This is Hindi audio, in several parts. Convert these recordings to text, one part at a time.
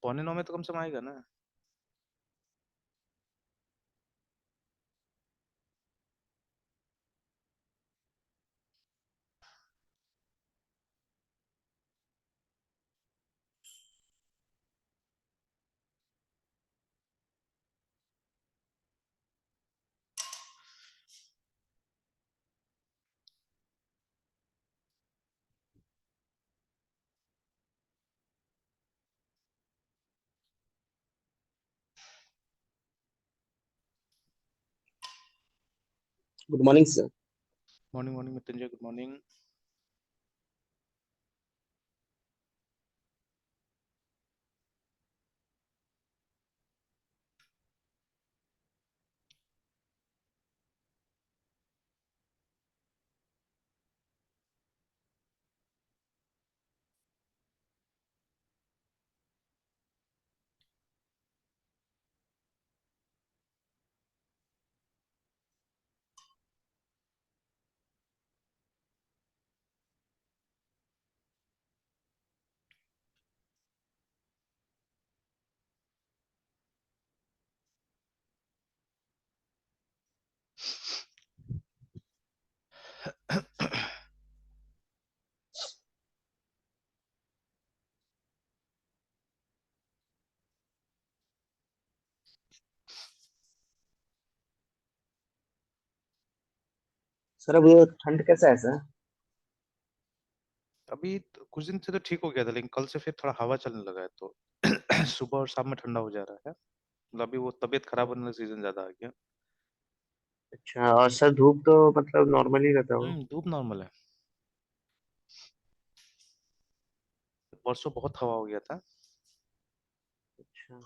पौने 9 में तो कम से कम आएगा ना। Good morning sir. Morning morning Mrityunjay, good morning. Sir अब ठंड कैसा है सर? अभी तो कुछ दिन से तो ठीक हो गया था, लेकिन कल से फिर थोड़ा हवा चलने लगा है, तो सुबह और शाम में ठंडा हो जा रहा है। मतलब अभी वो तबीयत खराब होने का सीजन ज्यादा आ गया। अच्छा, और सर धूप तो मतलब नॉर्मल ही रहता होगा। धूप नॉर्मल है। परसों बहुत हवा हो गया था। अच्छा।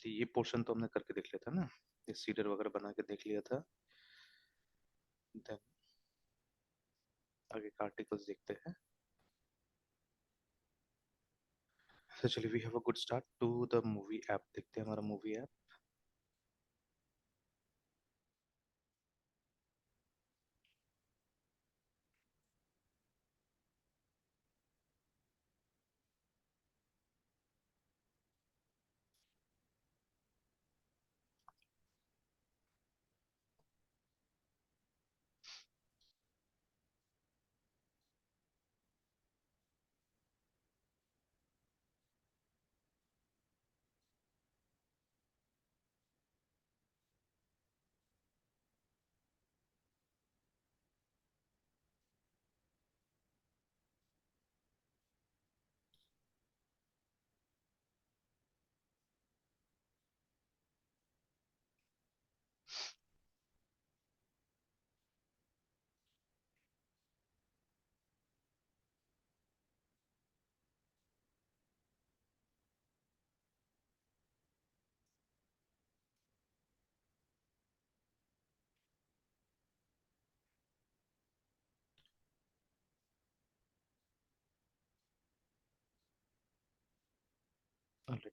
ये पोर्शन तो हमने करके देख लिया था ना, ये सीडर वगैरह बना के देख लिया था। देन आगे का आर्टिकल्स देखते हैं। तो चलिए, we have a good start to the movie app. देखते हैं हमारा मूवी ऐप।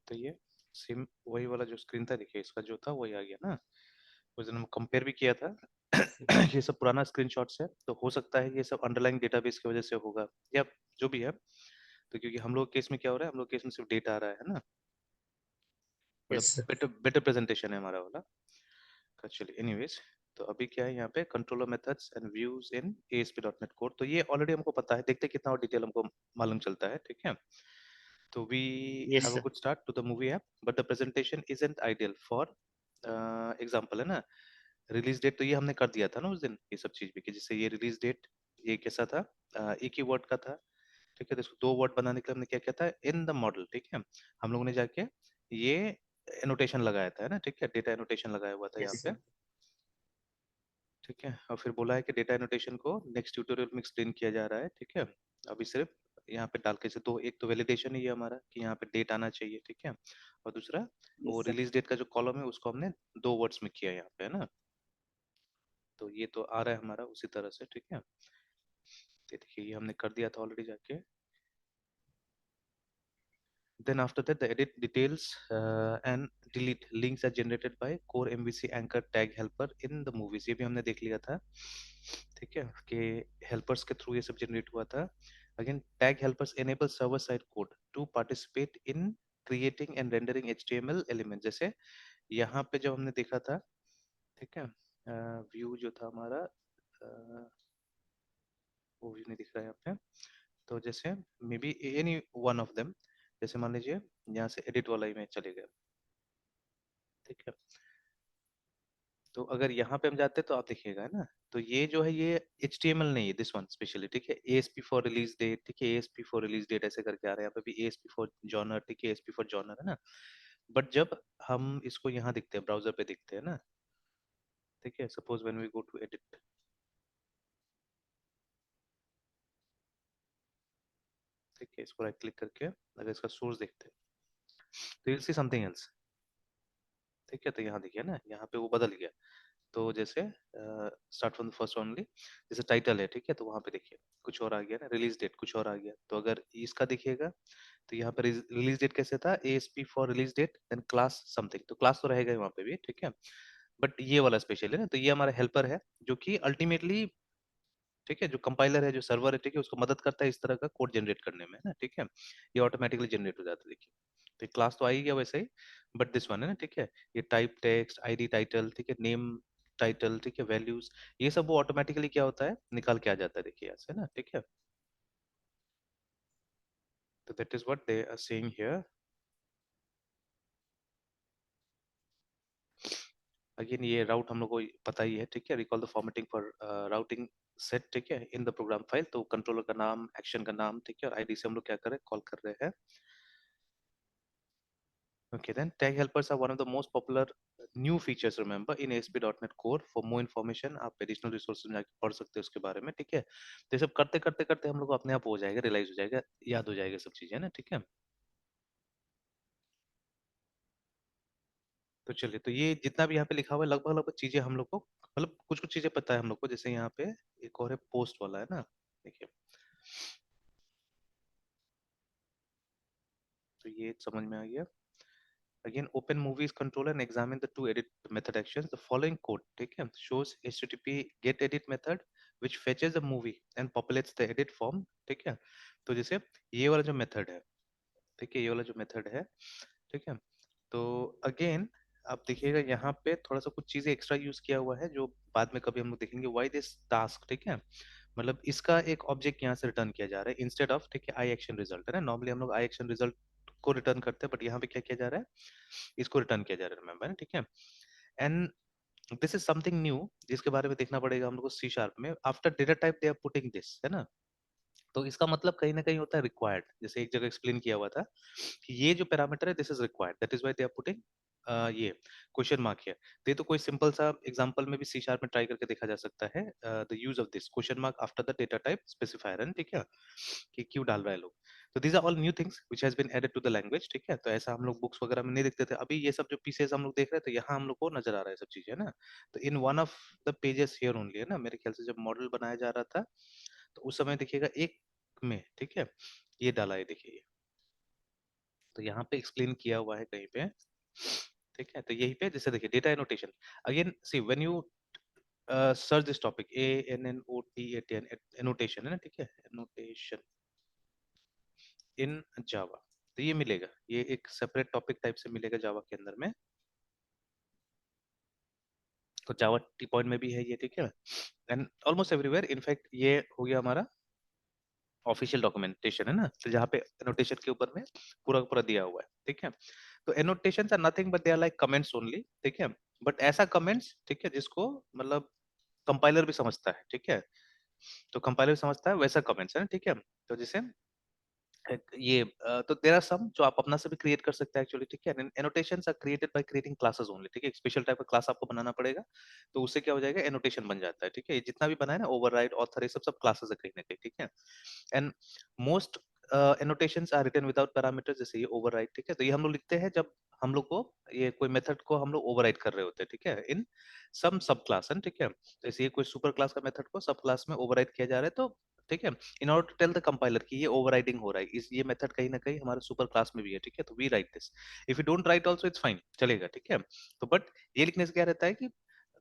तो ये सेम वही वाला जो स्क्रीन था, देखिए इसका जो था वही आ गया ना। उस दिन हम कंपेयर भी किया था। यस ये सब पुराना स्क्रीनशॉट्स है, तो हो सकता है ये सब अंडरलाइंग डेटाबेस की वजह से होगा, या जो भी है। तो क्योंकि हम लोग केस में क्या हो रहा है, हम लोग केस में सिर्फ डेटा आ रहा है ना, मतलब सर। बेटर बेटर प्रेजेंटेशन है हमारा वाला। चलिए एनीवेज, तो अभी क्या है यहाँ पे, controller methods and views in ASP.NET code. तो ये ऑलरेडी हमको पता है, देखते हैं कितना और डिटेल हमको मालूम चलता है, ठीक है। तो we yes have a sir. good start to the movie app, but the presentation isn't ideal for example है ना। रिलीज डेट तो ये हमने कर दिया था ना उस दिन, ये सब चीज भी, कि जिससे ये रिलीज डेट ये कैसा था, एक ही वर्ड का था, ठीक है। तो इसको दो वर्ड बनाने के लिए हमने क्या किया था, इन द मॉडल, ठीक है। हम लोगों ने जाके ये एनोटेशन लगाया था, है ना, ठीक है, डेटा एनोटेशन लगाया हुआ था यस यहाँ पे, सर। ठीक है। और फिर बोला है कि डेटा एनोटेशन को नेक्स्ट ट्यूटोरियल में एक्सप्लेन किया जा रहा है, ठीक है। अभी सिर्फ यहाँ पे डाल के, जैसे दो, एक तो वैलिडेशन है ये हमारा कि यहाँ पे डेट आना चाहिए, ठीक है, और दूसरा वो यस सर। रिलीज डेट का जो कॉलम है उसको हमने दो वर्ड्स में किया यहाँ पे, है ना। तो ये तो आ रहा है हमारा उसी तरह से, ठीक है। ये देखिए ये हमने कर दिया था ऑलरेडी जाके। Then after that, the edit details and delete links are generated by core MVC anchor tag helper in the movies। ये भी हमने देख लिया था, ठीक है, कि helpers के थ्रू ये सब जनरेट हुआ था। Again, tag helpers enable server side code to participate in creating and rendering HTML elements। जैसे यहाँ पे जब हमने देखा था, ठीक है, व्यू जो था हमारा, वो व्यू नहीं दिख रहा है यहाँ पे। तो जैसे may be any one of them, जैसे मान लीजिए यहाँ से एडिट वाला इमेज चले गए, ठीक है। तो अगर यहाँ पे हम जाते हैं तो आप देखिएगा, है ना, तो ये जो है ये HTML नहीं है, दिस वन स्पेशली, ठीक है, ASP फॉर रिलीज डेट, ठीक है, ASP फॉर रिलीज डेट ऐसे करके आ रहा है, यहाँ पे भी ASP फॉर जॉनर, ठीक है, ASP फॉर जॉनर, है ना। बट जब हम इसको यहाँ दिखते हैं, ब्राउजर पे दिखते हैं ना, ठीक है, suppose when we go to edit, ठीक है, इसको राइट क्लिक करके अगर इसका सोर्स देखते हैं तो यू सी समथिंग एल्स, ठीक है। तो यहाँ देखिए ना, यहाँ पे वो बदल गया। तो जैसे start from the first only, जैसे टाइटल है, ठीक है, तो वहां पे देखिए कुछ और आ गया ना, रिलीज डेट कुछ और आ गया। तो अगर इसका देखिएगा तो यहाँ पे रिलीज डेट कैसे था, ASP for release date then class something, तो क्लास तो रहेगा ही वहाँ पे भी, ठीक है। बट ये वाला स्पेशल है ना, तो ये हमारा हेल्पर है जो कि अल्टीमेटली, ठीक है, जो कंपाइलर है, जो सर्वर है, ठीक है, उसको मदद करता है इस तरह का कोड जनरेट करने में, है ना, ठीक है। ये ऑटोमेटिकली जनरेट हो जाता है, देखिए। तो क्लास तो आ ही गया वैसे ही, बट दिस वन है ना, ठीक है, ये टाइप टेक्स्ट, ID टाइटल, ठीक है, नेम टाइटल, ठीक है, वैल्यूज, ये सब वो ऑटोमेटिकली क्या होता है निकाल के आ जाता है, देखिए यहाँ से ना, ठीक है। तो that is what they are saying here. Again ये राउट हम लोग को पता ही है, ठीक है, recall the formatting for routing set, ठीक है, इन द प्रोग्राम फाइल। तो कंट्रोलर का नाम, एक्शन का नाम, ठीक है, और ID से हम लोग क्या कर रहे हैं, कॉल कर रहे हैं। Okay, then tag helpers are one of the most popular new features, remember, in ASP.NET Core। For more information आप additional resources में जाके पढ़ सकते हो उसके बारे में, ठीक है। तो ये सब करते करते करते हम लोग को अपने आप हो जाएगा, रियलाइज हो जाएगा, याद हो जाएगा सब चीजें ना, ठीक है। तो चलिए, तो ये जितना भी यहाँ पे लिखा हुआ है लगभग लगभग चीजें हम लोग को, मतलब कुछ कुछ चीजें पता है हम लोग को। जैसे यहाँ पे एक और है पोस्ट वाला, है ना, देखिए, तो ये समझ में आ गया। Again, open movies controller and examine the two edit method actions. The following code, ठीक है, shows HTTP get edit method which fetches the movie and populates the edit form, ठीक है। तो जैसे ये वाला जो मेथड है, ठीक है, ये वाला जो मेथड है, ठीक है, तो अगेन आप देखिएगा यहाँ पे थोड़ा सा कुछ चीजें एक्स्ट्रा यूज किया हुआ है जो बाद में कभी हम लोग देखेंगे। व्हाई दिस टास्क, ठीक है, मतलब इसका एक ऑब्जेक्ट यहाँ से रिटर्न किया जा रहा है इंस्टेड ऑफ, ठीक है, आई एक्शन रिजल्ट, है ना। नॉर्मली हम लोग आई एक्शन रिजल्ट को रिटर्न करते हैं, बट यहाँ पे क्या किया जा रहा है, इसको रिटर्न किया जा रहा है, रिमेंबर, ठीक है। And this is something new जिसके बारे में देखना पड़ेगा हम लोग को सी शार्प में। After data type they are putting this, है ना। तो इसका मतलब कहीं ना कहीं होता है रिक्वायर्ड, जैसे एक जगह एक्सप्लेन किया हुआ था कि ये जो पैरामीटर है this is required, that is why they are putting ये क्वेश्चन मार्क है। तो ये तो कोई सिंपल सा एग्जांपल में भी सी शार्प में ट्राई करके देखा जा सकता है, the use of this question mark after the data type specifier, है, ठीक है, कि क्यों डाल रहा है लोग। तो these are all new things which has been added to the language, ठीक है। तो ऐसा हम लोग बुक्स वगैरह में नहीं देखते थे, अभी ये सब जो पीसेस हम लोग देख रहे थे यहाँ हम लोग को नजर आ रहा है सब चीजें, है ना। तो in one of the pages here only, है ना, मेरे ख्याल से जब मॉडल बनाया जा रहा था तो उस समय देखिएगा एक में, ठीक है, ये डाला है, देखिए, तो यहाँ पे एक्सप्लेन किया हुआ है कहीं पे, ठीक है। तो यही पे जैसे देखिए data annotation, again see when you search this topic, ANNOTATN, annotation, है ना, ठीक है, एनोटेशन इन जावा, तो ये मिलेगा, ये एक सेपरेट टॉपिक टाइप से मिलेगा जावा के अंदर में। तो जावा टी पॉइंट में भी है ये, ठीक है, एंड ऑलमोस्ट एवरीवेयर। इनफैक्ट ये हो गया हमारा ऑफिशियल डॉक्यूमेंटेशन, है ना, तो जहाँ पे एनोटेशन के ऊपर में पूरा का पूरा दिया हुआ है, ठीक है। तो annotations are nothing but they are like comments only, ठीक है, बट ऐसा कमेंट्स, ठीक है, जिसको मतलब कंपाइलर भी समझता है, ठीक है। तो कंपाइलर भी समझता है वैसा कमेंट्स, है ना, ठीक है। तो जैसे ये तो देयर आर सम जो आप अपना से भी क्रिएट कर सकते हैं एक्चुअली, ठीक है। Annotations are created by creating classes only, ठीक है, एक स्पेशल टाइप का क्लास आपको बनाना पड़ेगा, तो उससे क्या हो जाएगा, एनोटेशन बन जाता है, ठीक है। ये जितना भी बना है ना, ओवरराइड, ऑथर, ये सब सब क्लासेस है कहीं ना कहीं, ठीक है। And most annotations are written without parameters, जैसे ये ओवरराइड, ठीक है, तो ये हम लोग लिखते हैं जब हम लोग को ये कोई मेथड को हम लोग ओवरराइड कर रहे होते हैं, ठीक है, इन सम सब क्लास है, ठीक है, जैसे ये कोई सुपर क्लास का मेथड को सब क्लास में ओवरराइड किया जा रहा है, तो ठीक है, in order to tell the compiler कि ये ओवरराइडिंग हो रहा है, इस ये मेथड कहीं ना कहीं हमारे सुपर क्लास में भी है, ठीक है, तो we write this, if you don't write also it's fine, चलेगा, ठीक है, तो बट ये लिखने से क्या रहता है कि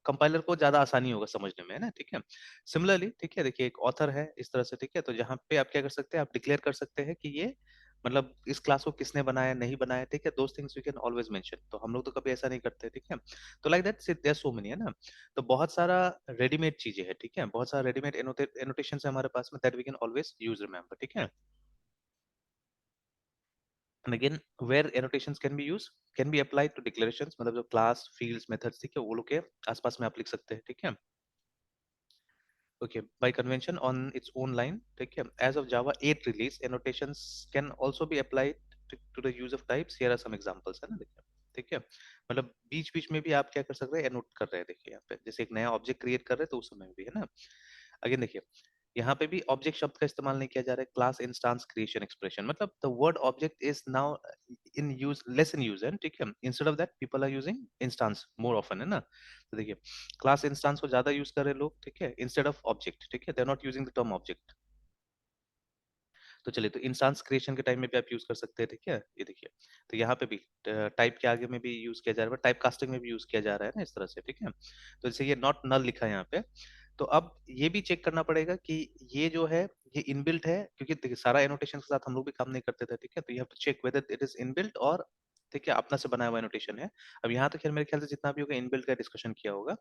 कंपाइलर को ज्यादा आसानी होगा समझने में, है ना, ठीक है। सिमिलरली, ठीक है, देखिए एक ऑथर है इस तरह से, ठीक है, तो जहाँ पे आप क्या कर सकते हैं, आप डिक्लेयर कर सकते हैं कि ये मतलब इस क्लास को किसने बनाया नहीं बनाया, ठीक है, those things you can always mention, तो हम लोग तो कभी ऐसा नहीं करते, ठीक है, तो like that there so many, है ना, तो बहुत सारा रेडीमेड चीजें हैं, ठीक है, बहुत सारा रेडीमेड एनोटेशन है हमारे पास में that we can always use, remember, ठीक है। And again, where annotations can be used, can be applied to declarations, मतलब जो class, fields, methods, ठीक है, वो लोग के आसपास में आप लिख सकते हैं, ठीक है। Okay, by convention on its own line, ठीक है, as of Java 8 release, annotations can also be applied to the use of types. Here are some examples, है ना, देखिए, ठीक है, मतलब बीच बीच में भी आप क्या कर सकते हैं, एनोट कर रहे हैं, देखिए यहाँ पे जैसे एक नया ऑब्जेक्ट क्रिएट कर रहे हैं तो उस समय भी, है ना, अगेन देखिए यहाँ पे भी ऑब्जेक्ट शब्द का इस्तेमाल नहीं किया जा रहा है, क्लास इंस्टेंस क्रिएशन एक्सप्रेशन, मतलब the word object is now in use, less in use, है, ठीक है, instead of that people are using instance more often, है ना, तो देखिए क्लास इंस्टेंस को ज्यादा यूज कर रहे हैं लोग, ठीक है, इंस्टेड ऑफ ऑब्जेक्ट, ठीक है, they are not using the term object, तो चलिए तो इंस्टेंस क्रिएशन के टाइम में भी आप यूज कर सकते हैं, ठीक है, ये देखिए, तो यहाँ पे भी टाइप के आगे में भी यूज किया जा रहा है, टाइप कास्टिंग में भी यूज किया जा रहा है ना, इस तरह से, ठीक है, तो जैसे ये नॉट नल लिखा है यहाँ पे, तो अब ये भी चेक करना पड़ेगा कि ये जो है ये इनबिल्ट है, क्योंकि देखिए सारा एनोटेशन के साथ हम लोग भी काम नहीं करते थे, ठीक है, तो you have to check whether it is inbuilt और ठीक है अपना से बनाया हुआ एनोटेशन है। अब यहाँ तक खैर मेरे ख्याल से जितना भी होगा इनबिल्ट का डिस्कशन किया होगा,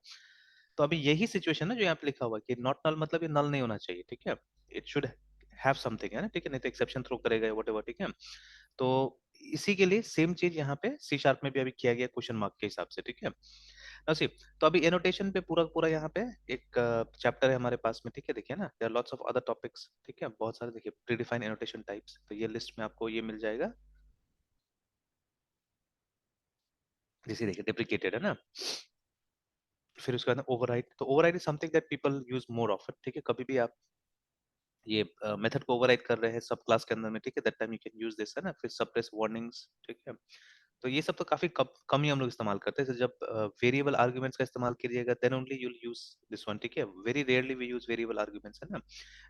तो अभी यही सिचुएशन है जो यहाँ पे लिखा हुआ है कि नॉट नल मतलब ये नल नहीं होना चाहिए, ठीक है, इट शुड हैव समथिंग, है ना, ठीक है, नहीं तो एक्सेप्शन थ्रो करेगा व्हाटएवर, ठीक है, तो इसी के लिए सेम चीज यहाँ पे सी शार्प में भी अभी किया गया क्वेश्चन मार्क के हिसाब से, ठीक है, नसीब, तो अभी एनोटेशन पे पूरा पूरा यहाँ पे एक चैप्टर है हमारे पास में, ठीक है, देखिए ना there are lots of other topics, ठीक है, बहुत सारे देखिए प्रीडिफाइंड एनोटेशन टाइप्स, तो ये लिस्ट में आपको ये मिल जाएगा, जैसे देखिए डेप्रिकेटेड, है ना, फिर उसके बाद ओवरराइड, तो override is something that people use more often, ठीक है, कभी भी आप ये मेथड को ओवरराइड कर रहे हैं सब क्लास के अंदर में, ठीक है, that time you can use this, है ना, फिर सप्रेस वार्निंग्स, ठीक है, तो ये सब तो काफी कम ही हम लोग इस्तेमाल करते हैं, तो जब वेरिएबल आर्गुमेंट्स का इस्तेमाल कीजिएगा then only you use this one, ठीक है, very rarely we use variable arguments, है ना,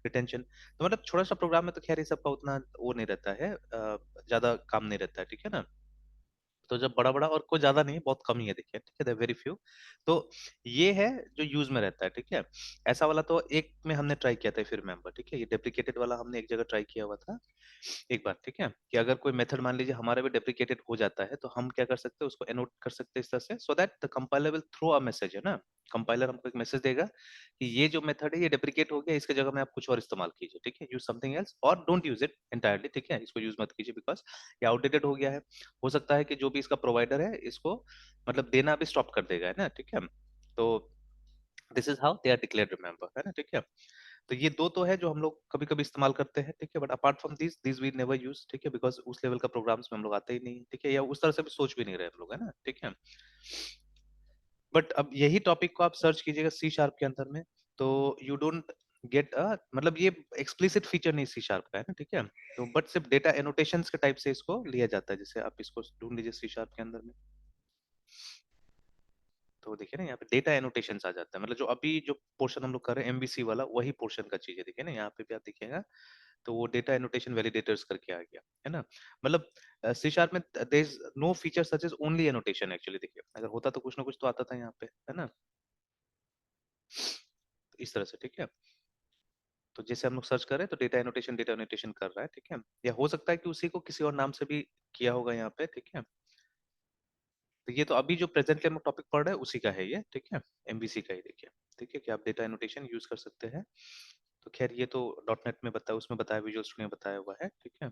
रिटेंशन, तो मतलब छोटा सा प्रोग्राम में तो खैर ये सब का उतना वो नहीं रहता है, ज्यादा काम नहीं रहता है, ठीक है ना, तो जब बड़ा बड़ा और कोई ज्यादा नहीं है, बहुत कम ही है, देखिए, ठीक है, वेरी फ्यू, तो ये है जो यूज में रहता है, ठीक है, ऐसा वाला तो एक में हमने ट्राई किया था फिर मेंबर, ठीक है, ये डेप्रिकेटेड वाला हमने एक जगह ट्राई किया हुआ था एक बार, ठीक है, कि अगर कोई मेथड मान लीजिए हमारा भी डेप्रिकेटेड हो जाता है तो हम क्या कर सकते हैं उसको एनोट कर सकते हैं इस तरह से, so that the compiler will throw a message, है ना, कंपाइलर हमको एक मैसेज देगा कि ये जो मेथड है ये डेप्रिकेट हो गया, इसके जगह में आप कुछ और इस्तेमाल कीजिए, ठीक है, यूज समथिंग एल्स और डोंट यूज इट एंटायरली, ठीक है, इसको यूज मत कीजिए बिकॉज ये आउटडेटेड हो गया है, हो सकता है कि जो भी इसका प्रोवाइडर है इसको मतलब देना भी स्टॉप कर देगा, है ना, ठीक है, तो this is how they are declared, remember, है ना, ठीक है, तो ये दो तो है जो हम लोग कभी कभी इस्तेमाल करते हैं, ठीक है, but apart from this this we never use, ठीक है, बिकॉज उस लेवल का प्रोग्राम्स में हम लोग आते ही नहीं, ठीक है, या उस तरह से भी सोच भी नहीं रहे हम लोग, है ना, ठीक है, बट अब यही टॉपिक को आप सर्च कीजिएगा सी शार्प के अंदर में, तो यू डोंट गेट अ मतलब ये एक्सप्लिसिट फीचर नहीं सी शार्प का, है ना, ठीक है, तो बट सिर्फ डेटा एनोटेशंस के टाइप से इसको लिया जाता है, जैसे आप इसको ढूंढ लीजिए सी शार्प के अंदर में, तो देखिए ना यहाँ पे डेटा एनोटेशंस आ जाता है, मतलब जो अभी जो पोर्शन हम लोग कर रहे हैं एमबीसी वाला वही पोर्शन का चीज है, देखिए ना यहाँ पे भी आप देखिएगा, तो वो डेटा एनोटेशन वैलिडेटर्स करके आ गया, है ना, मतलब सी शार्प में there is no feature such as only annotation, actually देखिए अगर होता तो कुछ ना कुछ तो आता था यहाँ पे, है ना, तो इस तरह से, ठीक है, तो जैसे हम लोग सर्च कर रहे हैं तो डेटा एनोटेशन कर रहा है, ठीक है, या हो सकता है कि उसी को किसी और नाम से भी किया होगा यहाँ पे, ठीक है, तो ये तो अभी जो प्रेजेंटली हम लोग टॉपिक पढ़ रहे हैं उसी का है ये, ठीक है, एमवीसी का ही देखिए, ठीक है, कि आप डेटा एनोटेशन यूज कर सकते हैं, तो खैर ये तो डॉट नेट में बताया, उसमें बताया, विजुअल स्टूडियो में बताया हुआ है, ठीक है,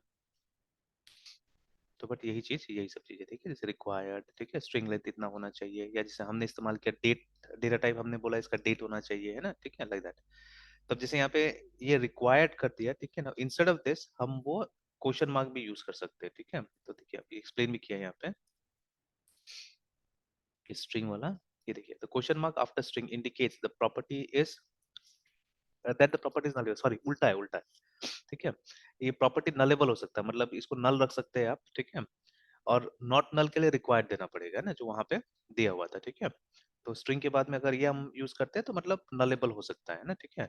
तो बट यही चीज यही सब चीजें, ठीक है, जैसे रिक्वायर्ड, ठीक है, स्ट्रिंग लेंथ इतना होना चाहिए, या जैसे हमने इस्तेमाल किया डेट, डेटा टाइप हमने बोला इसका डेट होना चाहिए, है ना, ठीक है, लाइक दैट, तब जैसे यहाँ पे ये रिक्वायर्ड कर दिया, ठीक है ना, इंस्टेड ऑफ दिस हम वो क्वेश्चन मार्क भी यूज कर सकते हैं, ठीक है, तो देखिए अभी एक्सप्लेन भी किया है यहाँ पे स्ट्रिंग वाला, ये देखिए the question mark after string indicates the property is that the property is nullable, sorry उल्टा है, उल्टा है, ठीक है। ये प्रॉपर्टी नलेबल हो सकता है, मतलब इसको नल रख सकते हैं आप, ठीक है। और नॉट नल के लिए रिक्वायर्ड देना पड़ेगा ना, जो वहां पे दिया हुआ था, ठीक है। तो स्ट्रिंग के बाद में अगर ये हम यूज करते हैं तो मतलब नलेबल हो सकता है ना, ठीक है।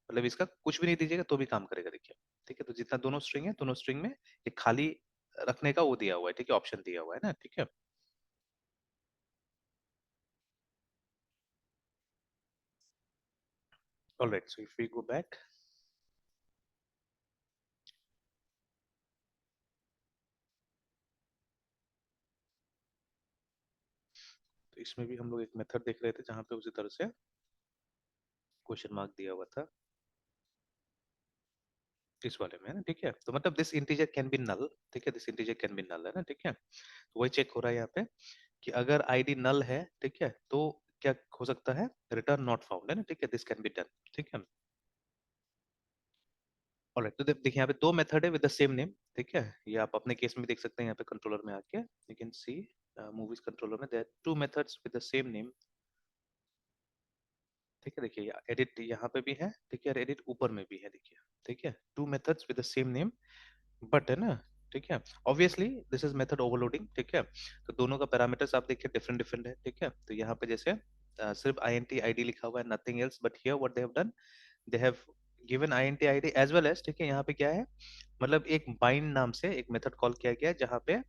मतलब इसका कुछ भी नहीं दीजिएगा तो भी काम करेगा, देखिए, ठीक है। तो जितना दोनों स्ट्रिंग है, दोनों स्ट्रिंग में ये खाली रखने का वो दिया हुआ है, ठीक है, ऑप्शन दिया हुआ है ना, ठीक है। Alright, so if we go back, तो इसमें भी हम लोग एक मेथड देख रहे थे जहां पे उसी तरह से क्वेश्चन मार्क दिया हुआ था इस वाले में, है ना, ठीक है। तो मतलब this integer can be null, ठीक है, this integer can be null, है ना, ठीक है। तो वही चेक हो रहा है यहाँ पे कि अगर आईडी नल है, ठीक है, तो क्या हो सकता है, रिटर्न नॉट फाउंड, है ना, ठीक है, दिस कैन बी डन, ठीक है। ऑलराइट, तो देखिए यहाँ पे दो मेथड है विद द सेम नेम, ठीक है। ये आप अपने केस में भी देख सकते हैं, यहाँ पे कंट्रोलर में आके you can see movies controller में there two methods with the same name, ठीक है। देखिए एडिट यहाँ पे भी है, ठीक है, और एडिट ऊपर में भी है, देखिए, ठीक है, to methods with the same name, but है ना, ठीक है। Obviously this is method overloading, ठीक है। तो दोनों का पैरामीटर्स आप देखिए डिफरेंट डिफरेंट है, ठीक है। तो यहाँ पे जैसे सिर्फ INT ID लिखा हुआ है, nothing else, but here what they have done, they have given INT ID as well as, ठीक है। यहाँ पे क्या है, मतलब एक बाइंड नाम से एक मेथड कॉल किया गया है जहाँ पे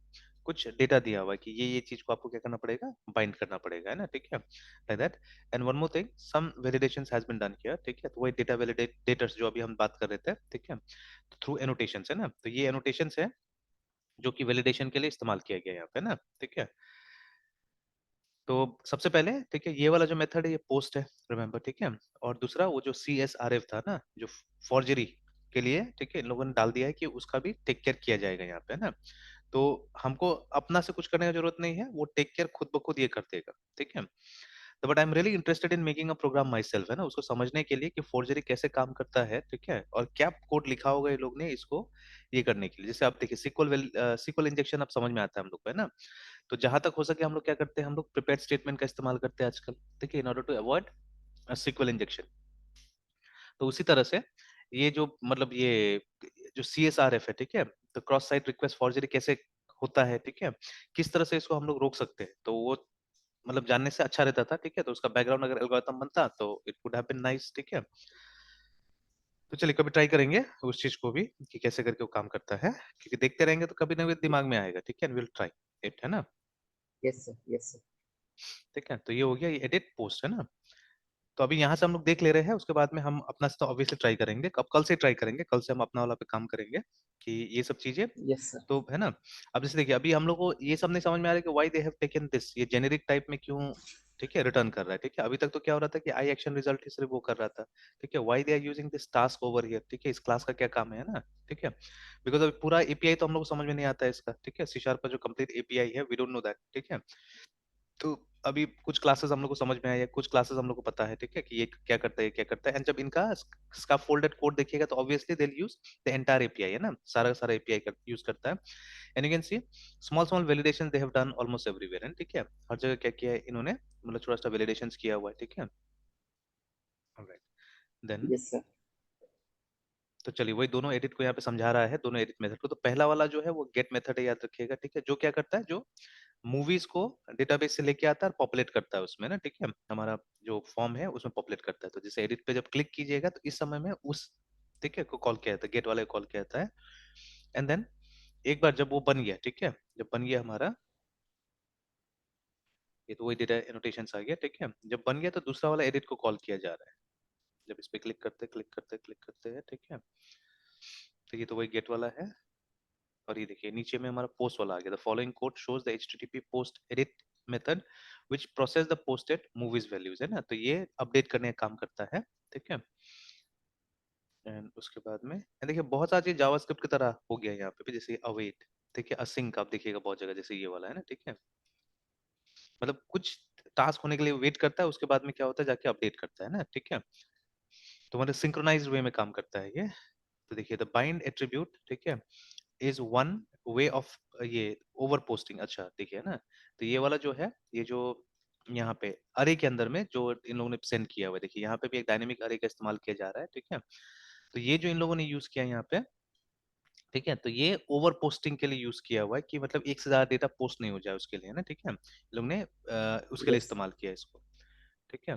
कुछ डेटा दिया हुआ है कि ये चीज को आपको क्या करना पड़ेगा, बाइंड करना पड़ेगा, है ना, ठीक है, like that. And one more thing, some validations has been done here, ठीक है। तो वही डेटा वैलिडेटर्स जो अभी हम बात कर रहे थे, ठीक है, तो थ्रू एनोटेशंस, है ना। तो ये एनोटेशंस है जो कि वैलिडेशन के लिए इस्तेमाल किया गया है यहाँ पे ना, ठीक है। तो सबसे पहले, ठीक है, ये वाला जो मेथड है ये पोस्ट है, रिमेम्बर, ठीक है। और दूसरा वो जो CSRF था ना, जो फॉर्जरी के लिए, ठीक है, इन लोगों ने डाल दिया है कि उसका भी टेक केयर किया जाएगा यहाँ पे, है ना। तो हमको अपना से कुछ करने की जरूरत नहीं है, वो टेक केयर खुद ब खुद ये कर देगा, ठीक है। तो but I am really interested in making a program myself, है ना, उसको समझने के लिए कि फोर्जरी कैसे काम करता है, ठीक है, और क्या कोड लिखा होगा ये लोग ने इसको ये करने के लिए। जैसे आप देखिए सिक्वल इंजेक्शन आप समझ में आता है हम लोग को, है ना। तो जहां तक हो सके हम लोग क्या करते हैं, हम लोग प्रिपेयर्ड स्टेटमेंट का इस्तेमाल करते हैं आजकल, ठीक है, in order to avoid SQL injection. तो उसी तरह से ये जो मतलब ये जो CSRF है, ठीक है, तो क्रॉस साइट रिक्वेस्ट फॉर्जरी कैसे होता है, ठीक है, किस तरह से इसको हम लोग रोक सकते हैं, तो वो मतलब जानने से अच्छा रहता था, ठीक है। तो उसका बैकग्राउंड अगर एल्गोरिथम बनता तो it would have been nice, ठीक है। तो चलिए कभी ट्राई करेंगे उस चीज को भी कि कैसे करके वो काम करता है, क्योंकि देखते रहेंगे तो कभी ना कभी दिमाग में आएगा, ठीक है, विल ट्राई इट, है ना। Yes sir, yes sir. ठीक है, तो ये हो गया, ये एडिट पोस्ट, है ना। तो अभी यहाँ से हम लोग देख ले रहे हैं, उसके बाद में हम अपना से तो ऑब्वियसली ट्राई करेंगे, अब कल से ट्राई करेंगे, कल से हम अपना वाला पे काम करेंगे कि ये सब चीजें, यस सर। तो है ना। अब जैसे देखिए अभी हम लोग को ये सब नहीं समझ में आ रहा है कि why they have taken this, ये जेनेरिक टाइप में क्यों, ठीक है, रिटर्न कर रहा है, ठीक है। अभी तक तो क्या हो रहा था कि आई एक्शन रिजल्ट ही सिर्फ वो कर रहा था, ठीक है। Why they are using this task over here, ठीक है, इस क्लास का क्या काम है ना, ठीक है। बिकॉज अभी पूरा API तो हम लोग को समझ में नहीं आता है इसका, ठीक है। C# का जो कंप्लीट API है वी डोंट नो दैट, ठीक है। तो अभी कुछ क्लासेस हम लोग को समझ में आया, कुछ क्लासेस हम लोग को पता है, ठीक है, कि ये क्या करता है, ये क्या करता है। एंड जब इनका स्कैफोल्डेड कोड देखिएगा तो obviously they use the entire API, है ना, सारा का सारा API यूज करता है। And you can C small small validation they have done almost everywhere, ठीक है। हर जगह क्या किया है इन्होंने, मतलब छोटा सा वैलिडेशन किया हुआ है, ठीक है। Alright, then yes sir. तो चलिए वही दोनों एडिट को यहाँ पे समझा रहा है, दोनों एडिट मेथड को। तो पहला वाला जो है वो गेट मेथड है, याद रखिएगा, ठीक है, जो क्या करता है, जो मूवीज को डेटाबेस से लेके आता है और पॉपुलेट करता है उसमें ना, ठीक है, हमारा जो फॉर्म है उसमें पॉपुलेट करता है। तो जैसे एडिट पे जब क्लिक कीजिएगा तो इस समय में उस, ठीक है, को कॉल किया जाता है, गेट वाले को कॉल किया जाता है। एंड देन एक बार जब वो बन गया, ठीक है, जब बन गया हमारा, ये तो वही डेटा एनोटेशंस आ गया, ठीक है, जब बन गया तो दूसरा वाला एडिट को कॉल किया जा रहा है। जब इस पे क्लिक करते क्लिक करते क्लिक करते हैं, ठीक है, तो ये तो वही गेट वाला है। और ये देखिए नीचे में हमारा पोस्ट वाला आ गया, the following code shows the HTTP post edit method which process the posted movies values, है ना। तो ये अपडेट करने का काम करता है, ठीक है। एंड उसके बाद में देखिए बहुत सारी चीज जावास्क्रिप्ट की तरह हो गया है यहाँ पे भी, जैसे अवेट, ठीक है, असिंक आप देखिएगा बहुत जगह, जैसे ये वाला है ना, ठीक है। मतलब कुछ टास्क होने के लिए वेट करता है, उसके बाद में क्या होता है, जाके अपडेट करता है ना, ठीक है। तो मतलब सिंक्रोनाइज्ड वे में काम करता है ये। तो देखिए द बाइंड एट्रीब्यूट, ठीक है, इज वन वे ऑफ ये ओवर पोस्टिंग, अच्छा देखिए ना। तो ये वाला जो है, ये जो यहाँ पे अरे के अंदर में जो इन लोगों ने सेंड किया हुआ है, देखिए यहाँ पे भी एक डायनेमिक अरे का इस्तेमाल किया जा रहा है, ठीक है। तो ये जो इन लोगों ने यूज किया यहाँ पे, ठीक है, तो ये ओवर पोस्टिंग के लिए यूज किया हुआ है कि मतलब एक से ज्यादा डेटा पोस्ट नहीं हो जाए उसके लिए ना, ठीक है। इन लोग ने उसके लिए यस। इस्तेमाल किया है इसको, ठीक है।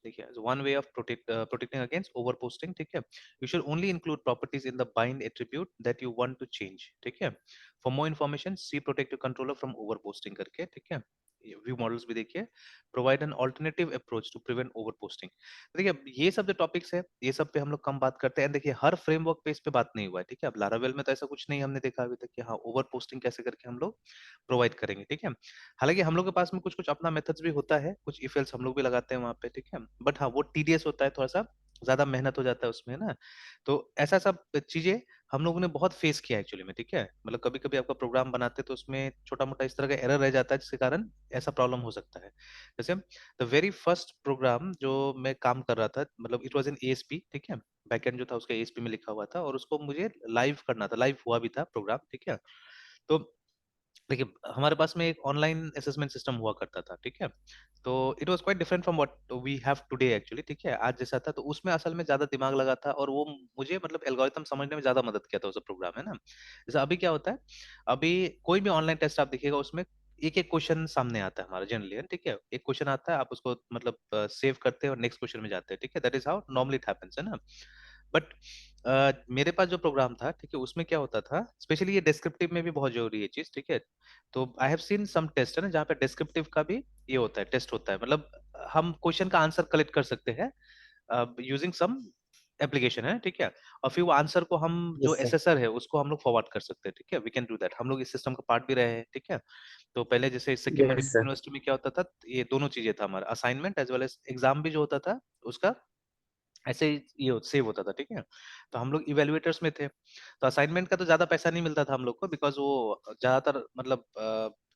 देखिए one way of protecting against over posting, ठीक है, you should only include properties in the bind attribute that you want to change, ठीक है। For more information see protective controller from over posting करके, ठीक है। व्यू मॉडल्स भी देखिए, provide an alternative approach to prevent over posting. देखिए अब ये सब जो टॉपिक्स है ये सब पे हम लोग कम बात करते हैं, देखिए हर फ्रेमवर्क पे इस पे बात नहीं हुआ है, ठीक है। अब लारावेल में तो ऐसा कुछ नहीं हमने देखा अभी तक कि हाँ ओवर पोस्टिंग कैसे करके हम लोग प्रोवाइड करेंगे, ठीक है। हालांकि हम लोग के पास में कुछ कुछ अपना मेथड्स भी होता है, कुछ इफ एल्स हम लोग भी लगाते हैं वहां पे, ठीक है। बट हाँ वो टीडियस होता है, थोड़ा सा ज्यादा मेहनत हो जाता है उसमें ना। तो ऐसा सब चीजें हम लोगों ने बहुत फेस किया एक्चुअली में, ठीक है। मतलब कभी कभी आपका प्रोग्राम बनाते तो उसमें छोटा मोटा इस तरह का एरर रह जाता है जिसके कारण ऐसा प्रॉब्लम हो सकता है। जैसे द वेरी फर्स्ट प्रोग्राम जो मैं काम कर रहा था, मतलब इट वाज इन एएसपी, ठीक है। बैकएंड जो था उसका एएसपी में लिखा हुआ था और उसको मुझे लाइव करना था, लाइव हुआ भी था प्रोग्राम, ठीक है। तो देखिए हमारे पास में एक ऑनलाइन असेसमेंट सिस्टम हुआ करता था, ठीक है। तो it was quite different from what we have today actually, ठीक है। आज जैसा था तो उसमें असल में ज्यादा दिमाग लगा था और वो मुझे मतलब एल्गोरिथम समझने में ज्यादा मदद किया था उस प्रोग्राम है ना। जैसे अभी क्या होता है, अभी कोई भी ऑनलाइन टेस्ट आप देखिएगा उसमें एक एक क्वेश्चन सामने आता है हमारा जनरली, ठीक है। एक क्वेश्चन आता है आप उसको मतलब सेव करते हैं और नेक्स्ट क्वेश्चन में जाते हैं, ठीक है। That is how normally it happens है ना। बट मेरे पास जो प्रोग्राम था, ठीक है, उसमें क्या होता था, स्पेशली ये डिस्क्रिप्टिव में भी बहुत जरूरी है चीज, ठीक है। तो I have seen some test है ना जहाँ पे डिस्क्रिप्टिव का भी ये होता है, टेस्ट होता है, मतलब हम क्वेश्चन का आंसर कलेक्ट कर सकते हैं यूजिंग सम एप्लीकेशन है, ठीक है। और फिर वो आंसर को हम जो यस सर। एसेसर है उसको हम लोग फॉरवर्ड कर सकते हैं, ठीक है। वी कैन डू दैट, हम लोग इस सिस्टम का पार्ट भी रहे हैं, ठीक है। तो पहले जैसे Sikkim yes medical sir. University में क्या होता था, ये दोनों चीजें था हमारा, assignment as well as exam भी जो होता था उसका ऐसे ही ये सेव होता था, ठीक है। तो हम लोग इवेलुएटर्स में थे, तो असाइनमेंट का तो ज्यादा पैसा नहीं मिलता था हम लोग को, बिकॉज वो ज्यादातर मतलब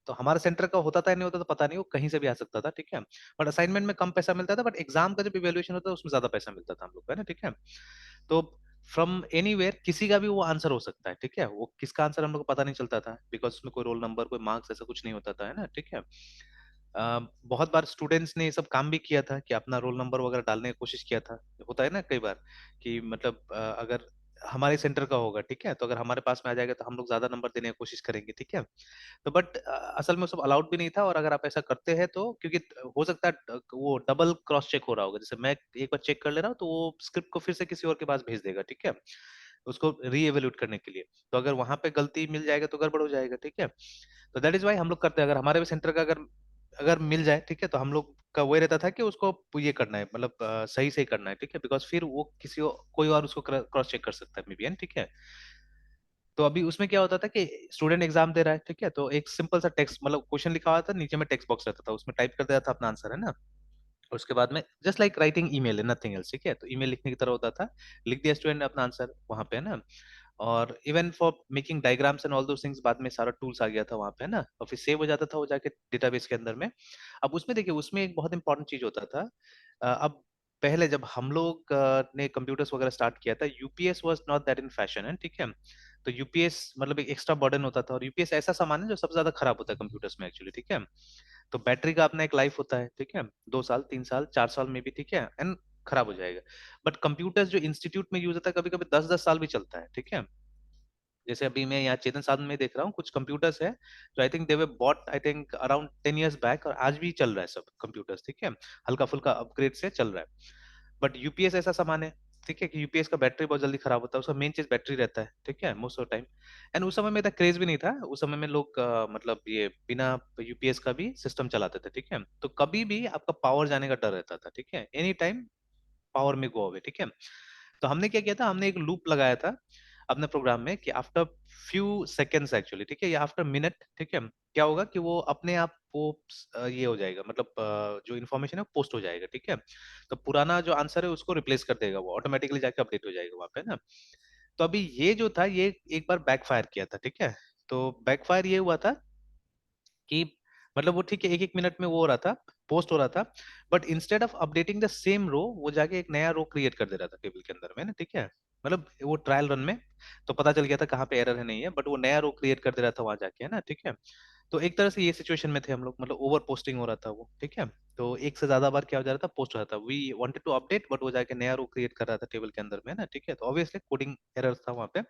तो हमारे सेंटर का होता था या नहीं होता था पता नहीं, वो कहीं से भी आ सकता था, ठीक है। बट असाइनमेंट में कम पैसा मिलता था, बट एग्जाम का जब इवेल्युएशन होता था उसमें ज्यादा पैसा मिलता था हम लोग का, है ना, ठीक है। तो फ्रॉम एनीवेयर किसी का भी वो आंसर हो सकता है, ठीक है। वो किसका आंसर हम लोग को पता नहीं चलता था, बिकॉज उसमें कोई रोल नंबर कोई मार्क्स ऐसा कुछ नहीं होता था, है ना, ठीक है। बहुत बार स्टूडेंट्स ने ये सब काम भी किया था कि अपना रोल नंबर वगैरह डालने की कोशिश किया था। होता है ना कई बार कि मतलब अगर हमारे सेंटर का होगा, ठीक है, तो अगर हमारे पास में आ जाएगा तो हम लोग ज्यादा नंबर देने की कोशिश करेंगे, ठीक है। तो बट असल में वो सब अलाउड भी नहीं था, और अगर आप ऐसा करते हैं तो क्योंकि हो सकता है वो डबल क्रॉस चेक हो रहा होगा, जैसे मैं एक बार चेक कर ले रहा हूँ तो वो स्क्रिप्ट को फिर से किसी और के पास भेज देगा, ठीक है, उसको री एवेल्यूट करने के लिए। तो अगर वहां पे गलती मिल जाएगा तो गड़बड़ हो जाएगा, ठीक है। तो दैट इज वाई हम लोग करते हैं, अगर हमारे भी सेंटर का अगर अगर मिल जाए, ठीक है, तो हम लोग का वही रहता था कि उसको ये करना है, मतलब सही सही करना है, ठीक है, बिकॉज फिर वो कोई और उसको क्रॉस चेक कर सकता है मे बी, ठीक है। तो अभी उसमें क्या होता था कि स्टूडेंट एग्जाम दे रहा है, ठीक है, तो एक सिंपल सा टेक्स्ट मतलब क्वेश्चन लिखा हुआ था, नीचे में टेक्स्ट बॉक्स रहता था, उसमें टाइप कर देता था अपना आंसर, है ना। और उसके बाद में जस्ट लाइक राइटिंग ईमेल है, नथिंग एल्स, ठीक है। तो ईमेल लिखने की तरह होता था, लिख दिया स्टूडेंट ने अपना आंसर वहां पे, है ना। और even for making diagrams and all दो थिंग्स बाद में सारा टूल्स आ गया था वहां पे, है ना, और फिर सेव हो जाता था वो जाके डेटाबेस के अंदर में। अब उसमें देखिए उसमें एक बहुत इंपॉर्टेंट चीज होता था। अब पहले जब हम लोग ने कंप्यूटर्स वगैरह स्टार्ट किया था, UPS was not that in fashion है, ठीक है। तो यूपीएस मतलब एक एक्स्ट्रा बर्डन होता था, और यूपीएस ऐसा सामान है जो सबसे ज्यादा खराब होता है कंप्यूटर्स में एक्चुअली, ठीक है। तो बैटरी का अपना एक लाइफ होता है, ठीक है, 2 साल 3 साल 4 साल में भी, ठीक है, एंड खराब हो जाएगा। बट कंप्यूटर्स जो इंस्टीट्यूट में यूज होता है कभी कभी 10-10 साल भी चलता है, ठीक है। जैसे अभी मैं यहाँ चेतन साधन में देख रहा हूँ कुछ कंप्यूटर्स है जो I think they were bought I think around 10 years back, और आज भी चल रहा है सब कंप्यूटर्स, ठीक है। हल्का फुल्का अपग्रेड से चल रहा है। बट यूपीएस ऐसा सामान है, ठीक है, कि यूपीएस का बैटरी बहुत जल्दी खराब होता है, उसका मेन चीज बैटरी रहता है, ठीक है, मोस्ट ऑफ टाइम। एंड उस समय में इतना क्रेज भी नहीं था, उस समय में लोग मतलब ये बिना यूपीएस का भी सिस्टम चलाते थे, ठीक है। तो कभी भी आपका पावर जाने का डर रहता था, ठीक है, एनी टाइम पावर में गो अवे, ठीक है। तो हमने क्या किया था, हमने एक लूप लगाया था अपने प्रोग्राम में कि आफ्टर फ्यू सेकेंड्स एक्चुअली, ठीक है, या आफ्टर मिनट, ठीक है, क्या होगा कि वो अपने आप वो ये हो जाएगा, मतलब जो इन्फॉर्मेशन है पोस्ट हो जाएगा, ठीक है। तो पुराना जो आंसर है उसको रिप्लेस कर देगा, वो ऑटोमेटिकली जाके अपडेट हो जाएगा वहां पे ना। तो अभी ये जो था ये एक बार बैकफायर किया था, ठीक है। तो बैकफायर ये हुआ था कि मतलब वो ठीक है एक एक मिनट में वो हो रहा था, पोस्ट हो रहा था, but instead of updating the same row वो जाके एक नया रो क्रिएट कर दे रहा था टेबल के अंदर में ना, ठीक है। मतलब वो ट्रायल रन में तो पता चल गया था कहाँ पे एरर है नहीं है, बट वो नया रो क्रिएट कर दे रहा था वहां जाके, है ना, ठीक है। तो एक तरह से ये सिचुएशन में थे हम लोग, मतलब ओवर पोस्टिंग हो रहा था वो, ठीक है। तो एक से ज्यादा बार क्या हो जा रहा था, पोस्ट हो रहा था, we wanted to update, but वो जाके नया रो क्रिएट कर रहा था टेबल के अंदर में ना, ठीक है। तो ऑब्वियसली कोडिंग एरर था वहां पे।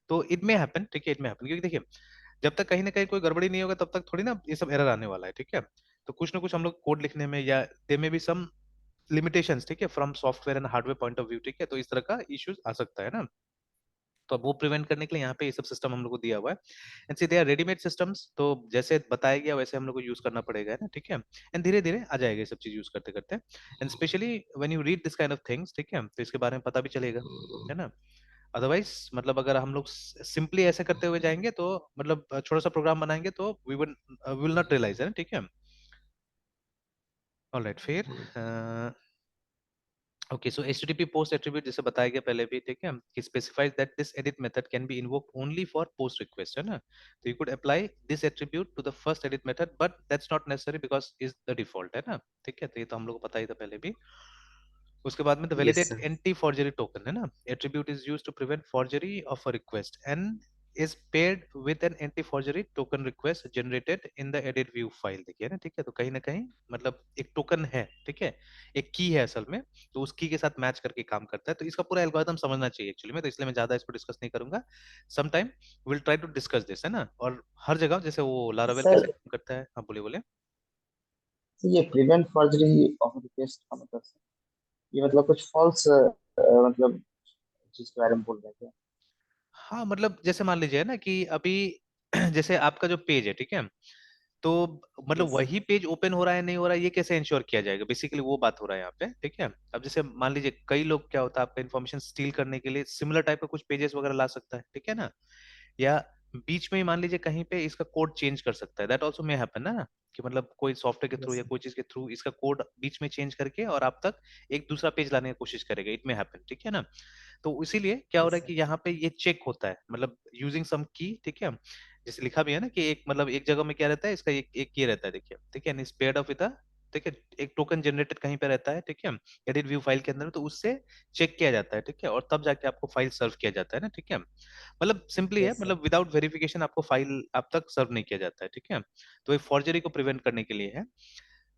तो इट मे हैपन, ठीक है, इट मे हैपन, क्योंकि देखिए जब तक कहीं ना कहीं कोई गड़बड़ी नहीं होगा तब तक थोड़ी ना ये सब एरर आने वाला है, ठीक है। तो कुछ ना कुछ हम लोग कोड लिखने में, या दे में भी सम लिमिटेशंस, ठीक है, from software and hardware point of view, ठीक है। तो इस तरह का इश्यूज आ सकता है ना। तो अब वो प्रिवेंट करने के लिए यहाँ पे ये सब सिस्टम हम लोग को दिया हुआ है। And see they are readymade systems, तो जैसे बताया गया वैसे हम लोग को यूज करना पड़ेगा, है ना, ठीक है। एंड धीरे धीरे आ जाएगा ये सब चीज यूज करते करते। And specially when you read this kind of things, ठीक है, तो इसके बारे में पता भी चलेगा, है ना। अदरवाइज मतलब अगर हम लोग सिंपली ऐसे करते हुए जाएंगे तो मतलब छोटा सा प्रोग्राम बनाएंगे तो वी विल नॉट रियलाइज, है ना, ठीक है। ऑलराइट, फिर okay, so HTTP post attribute जैसे बताया गया पहले भी, ठीक है, कि specifies that this edit method can be invoked only for post request, है ना। तो you could apply this attribute to the first edit method, but that's not necessary because is the default, है ना, ठीक है। तो ये तो हम लोग को पता ही था पहले भी। उसके बाद में the yes validate sir. Anti forgery token, है ना, attribute is used to prevent forgery of a request and is paired with an anti-forgery token request generated in the edit view file, देखिए ना, ठीक है। तो कहीं ना कहीं मतलब एक टोकन है, ठीक है, एक की है असल में, तो उस की के साथ मैच करके काम करता है। तो इसका पूरा एल्गोरिथम समझना चाहिए एक्चुअली में, तो इसलिए मैं ज्यादा इसको डिस्कस नहीं करूंगा। Some time will try to discuss this, है ना। और हर जगह जैसे वो लारावेल कैसे सर काम करता है, हाँ बोलिए बोले। ये प्रिवेंट फॉर्जरी ऑफ रिक्वेस्ट का मतलब सर, ये मतलब कुछ फॉल्स मतलब चीज के बारे में बोल रहे थे? हाँ मतलब जैसे मान लीजिए ना कि अभी जैसे आपका जो पेज है, ठीक है, तो मतलब यस। वही पेज ओपन हो रहा है नहीं हो रहा है, ये कैसे इंश्योर किया जाएगा, बेसिकली वो बात हो रहा है यहाँ पे, ठीक है। अब जैसे मान लीजिए कई लोग क्या होता है, आपका इन्फॉर्मेशन स्टील करने के लिए सिमिलर टाइप का कुछ पेजेस वगैरह ला सकता है, ठीक है ना। या बीच में ही मान लीजिए कहीं पे इसका कोड चेंज कर सकता है, दैट ऑल्सो मे हैपन ना, कि मतलब कोई सॉफ्टवेयर के थ्रू यस या कोई चीज के थ्रू इसका कोड बीच में चेंज करके और आप तक एक दूसरा पेज लाने की कोशिश करेगा, इट मे हैपन, ठीक है ना। तो इसीलिए क्या हो रहा यस है सर। कि यहाँ पे ये चेक होता है, मतलब यूजिंग सम की, ठीक है। जैसे लिखा भी है ना कि एक मतलब एक जगह में क्या रहता है, इसका एक ये रहता है, देखिए, ठीक है, पेयर्ड ऑफ विद, ठीक है, एक टोकन जनरेटेड कहीं पे रहता है, ठीक है, एडिट व्यू फाइल के अंदर, तो उससे चेक किया जाता है, ठीक है, और तब जाके आपको फाइल सर्व किया जाता है ना, ठीक है। मतलब सिंपली है, यस सर। मतलब विदाउट वेरिफिकेशन आपको फाइल आप तक सर्व नहीं किया जाता है, ठीक है। तो ये फॉर्जरी को प्रिवेंट करने के लिए है,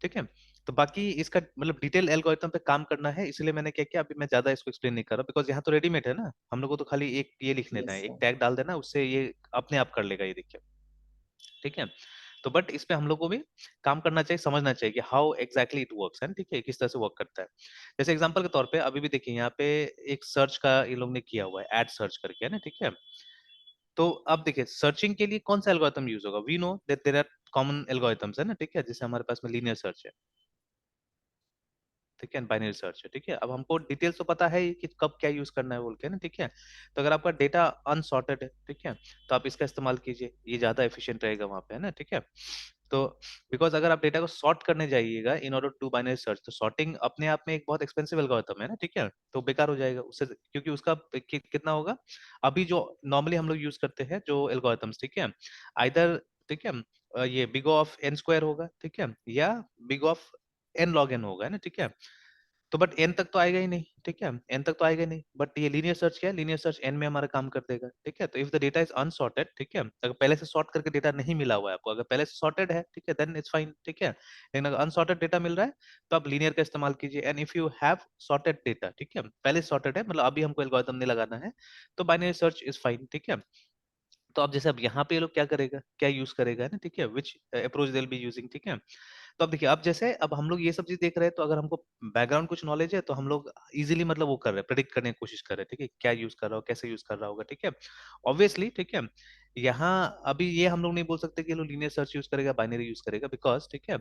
ठीक है। तो बाकी इसका मतलब डिटेल एल्गोरिथम पे काम करना है, इसलिए मैंने क्या किया, अभी मैं ज्यादा इसको एक्सप्लेन नहीं कर रहा, बिकॉज यहाँ तो रेडीमेड है ना, हम लोग को तो खाली एक ये लिख देना यस है, एक सर। टैग डाल देना, उससे ये अपने आप कर लेगा, ये देखिए, ठीक है। तो बट इस पे हम लोग को भी काम करना चाहिए, समझना चाहिए कि हाउ एग्जैक्टली इट वर्क्स है, ठीक है, किस तरह से वर्क करता है। जैसे एग्जांपल के तौर पे अभी भी देखिए यहाँ पे एक सर्च का ये लोग ने किया हुआ है, एड सर्च करके, है ना, ठीक है। तो अब देखिए सर्चिंग के लिए कौन सा एल्गोरिथम यूज होगा, we know that there are common algorithms, है ना, ठीक है, जैसे हमारे पास में लीनियर सर्च है, ठीक है, बाइनरी सर्च है, ठीक है। अब हमको डिटेल्स तो पता है ही कि कब क्या यूज करना है बोल के ना, ठीक है। तो अगर आपका डेटा अनसॉर्टेड है, ठीक है, तो आप इसका इस्तेमाल कीजिए, ये ज्यादा एफिशिएंट रहेगा वहां पे, है ना, ठीक है। तो बिकॉज अगर आप डेटा को सॉर्ट करने जाइएगा in order to binary search, तो सॉर्टिंग अपने आप में एक बहुत एक्सपेंसिव एल्गोरिथम है ना, ठीक है, तो बेकार हो जाएगा उससे, क्योंकि उसका कितना होगा। अभी जो नॉर्मली हम लोग यूज करते हैं जो एल्गोरिथम्स, ठीक है, आइदर, ठीक है, ये बिग ऑफ एन स्क्वायर होगा, ठीक है, या big of N log N होगा, है ना, ठीक है। तो बट एन तक तो आएगा ही नहीं, ठीक है, एन तक तो आएगा ही नहीं, बट ये लीनियर सर्च क्या है, लीनियर सर्च एन में हमारा काम कर देगा, ठीक है। तो if the data is unsorted, ठीक है, अगर पहले से सॉर्ट करके डेटा नहीं मिला हुआ है आपको, अगर पहले से सॉर्टेड है, ठीक है, देन इट्स फाइन, ठीक है। लेकिन अगर अनसॉर्टेड डेटा मिल रहा है तो आप लीनियर का इस्तेमाल कीजिए। And if you have sorted data, ठीक है, पहले सॉर्टेड है, मतलब अभी हमको एल्गोरिथम नहीं लगाना है, तो बाइनरी सर्च इज फाइन, ठीक है। तो अब जैसे अब यहाँ पे ये लोग क्या करेगा, क्या यूज करेगा, है ना, ठीक है, which approach they will be using, ठीक है। तो अब देखिए, अब जैसे अब हम लोग ये सब चीज देख रहे हैं, तो अगर हमको बैकग्राउंड कुछ नॉलेज है तो हम लोग इजीली मतलब वो कर रहे हैं, प्रेडिक्ट करने की कोशिश कर रहे हैं, ठीक है, क्या यूज कर रहा हो, कैसे यूज कर रहा होगा, ठीक है, ऑब्वियसली, ठीक है। यहाँ अभी ये हम लोग नहीं बोल सकते कि ये लोग लीनियर सर्च यूज करेगा, बाइनरी यूज करेगा, बिकॉज, ठीक है,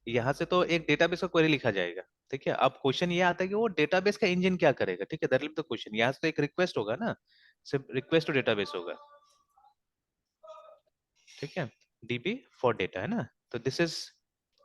यहाँ से तो एक डेटाबेस का क्वेरी लिखा जाएगा, ठीक है। अब क्वेश्चन ये आता है कि वो डेटाबेस का इंजन क्या करेगा, ठीक है, that will be the question. यहाँ से तो एक रिक्वेस्ट होगा ना, सिर्फ रिक्वेस्ट टू डेटाबेस होगा, ठीक है, डीबी फॉर डेटा, है ना। तो this is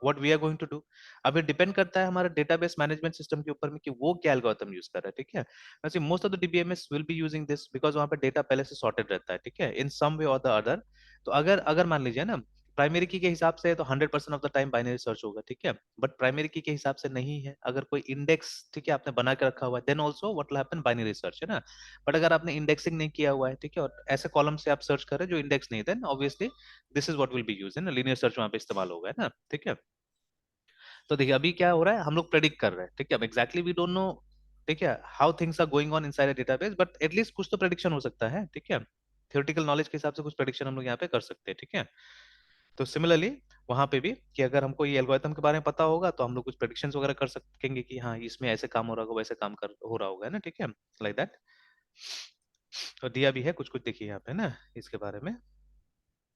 what we are going to do. अब ये डिपेंड करता है हमारा डेटाबेस मैनेजमेंट सिस्टम के ऊपर में कि वो क्या एल्गोरिथम यूज कर रहा है, ठीक है। वैसे most of the DBMS will be using this because वहां पे डेटा पहले से सॉर्टेड रहता है, ठीक है, इन सम वे और द अदर। तो अगर अगर मान लीजिए ना प्राइमरी की के हिसाब से तो 100% of the time binary search होगा, ठीक है, बट प्राइमरी की के हिसाब से नहीं है, अगर कोई इंडेक्स, ठीक है, आपने बना के रखा हुआ है, then also what will happen, binary search, है ना। बट अगर आपने इंडेक्सिंग नहीं किया हुआ है, ठीक है, और ऐसे कॉलम से आप सर्च कर रहे हैं जो इंडेक्स नहीं, then obviously this is what will be used, है ना, लीनियर सर्च वहां पे इस्तेमाल होगा, है ना, ठीक है। तो देखिए अभी क्या हो रहा है, हम लोग प्रेडिक्ट कर रहे हैं, ठीक है, अब एग्जैक्टली वी डोंट नो, ठीक है, how things are going on inside a database, but at least कुछ तो प्रेडिक्शन हो सकता है, ठीक है, थियोरेटिकल नॉलेज के हिसाब से कुछ प्रेडिक्शन हम लोग यहाँ पे कर सकते हैं, ठीक है। तो सिमिलरली वहां पे भी कि अगर हमको ये एल्गोरिथम के बारे में पता होगा तो हम लोग कुछ प्रेडिक्शंस वगैरह कर सकेंगे कि हाँ इसमें ऐसे काम हो रहा होगा, वैसे काम कर हो रहा होगा, है ना, ठीक है, लाइक दैट। तो दिया भी है कुछ कुछ, देखिए यहाँ पे ना इसके बारे में।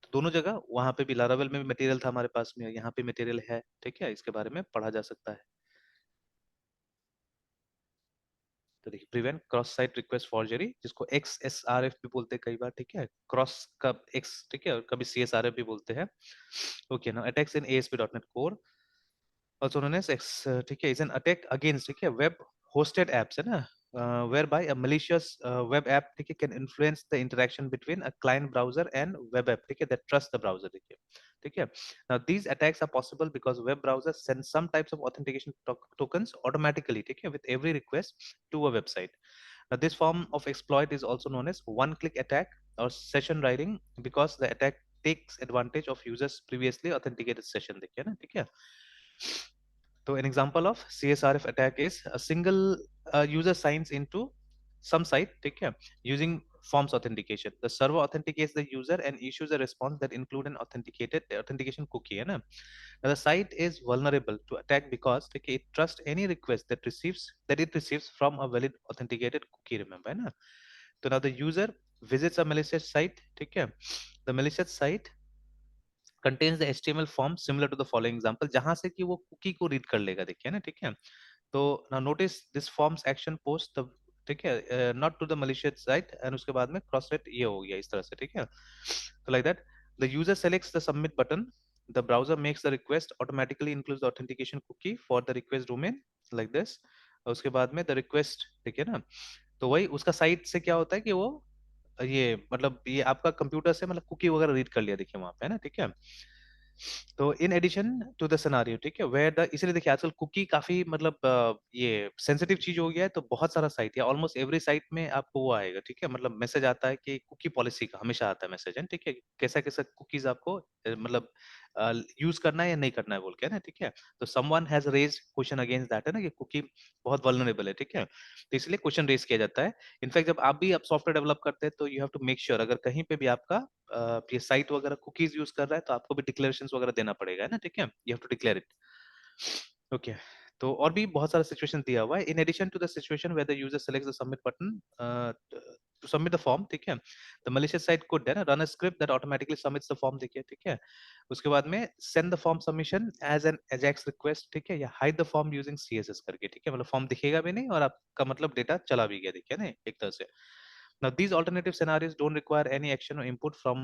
तो दोनों जगह, वहां पे भी लारावेल में भी मटेरियल था हमारे पास में, यहाँ पे मटेरियल है, ठीक है, इसके बारे में पढ़ा जा सकता है। तो देखिए prevent cross site request forgery, जिसको XSRF भी बोलते हैं कई बार, ठीक है, क्रॉस का एक्स, ठीक है, और कभी CSRF भी बोलते हैं। ओके, नाउ अटैक्स इन ASP.NET core, also known as X, ठीक है, is an attack against, ठीक है, web hosted apps, है ना, whereby a malicious web app, ठीक है, can influence the interaction between a client browser and web app, ठीक है, that trust the browser, ठीक है। Now these attacks are possible because web browsers send some types of authentication tokens automatically, ठीक है, with every request to a website. Now this form of exploit is also known as one-click attack or session writing because the attack takes advantage of users previously authenticated session, देखिए ना, ठीक है। So an example of CSRF attack is a single user signs into some site, ठीक है, using forms authentication. The server authenticates the user and issues a response that include an authenticated authentication cookie, है ना. Now the site is vulnerable to attack because ठीक है, it trusts any request that it receives from a valid authenticated cookie, remember, है ना. So now the user visits a malicious site, ठीक है. The malicious site contains the HTML form similar to the following example, जहां से कि वो कुकी को रीड कर लेगा, देखिए ना, ठीक है। तो now notice this forms action post the, ठीक है, not to the malicious site, and उसके बाद में cross rate ये हो गया इस तरह से, ठीक है। तो like that the user selects the submit button, the browser makes the request, automatically includes the authentication cookie for the request domain like this, और उसके बाद में the request, ठीक है ना, तो वही उसका साइट से क्या होता है कि वो ये मतलब ये आपका कंप्यूटर से मतलब कुकी वगैरह रीड कर लिया, देखिए वहां पे, है ना, ठीक है। तो in addition to the scenario, ठीक है, वेयर द, इसलिए देखिए आजकल कुकी काफी मतलब ये सेंसिटिव चीज हो गया है, तो बहुत सारा साइट या ऑलमोस्ट एवरी साइट में आपको वो आएगा, ठीक है, मतलब मैसेज आता है कि कुकी पॉलिसी का हमेशा आता है मैसेज, है, ठीक है, कैसा कैसा कुकीज आपको मतलब यूज करना है या नहीं करना है बोल के, है ना, ठीक है। तो someone has raised question against that, है ना, कि कुकी बहुत वल्नरेबल है, ठीक है, तो इसलिए क्वेश्चन रेज किया जाता है। इनफैक्ट जब आप भी आप सॉफ्टवेयर डेवलप करते हैं तो you have to make sure अगर कहीं पे भी आपका ये साइट वगैरह कुकीज यूज कर रहा है तो आपको भी डिक्लेरेशंस वगैरह देना पड़ेगा, है ना, ठीक है, you have to declare it. Okay, तो और भी बहुत सारा सिचुएशन दिया हुआ है, in addition to the situation where the user selects the submit button to submit the form, ठीक है, द मैलिशियस साइट कुड, है ना, run a script that automatically submits the form, देखिए, ठीक है, उसके बाद में send the form submission as an ajax request, ठीक है, या hide the form using CSS करके, ठीक है, मतलब फॉर्म दिखेगा भी नहीं और आपका मतलब डेटा चला भी गया, देखिए ना, एक तरह से। Now, these alternative scenarios don't require any action or input from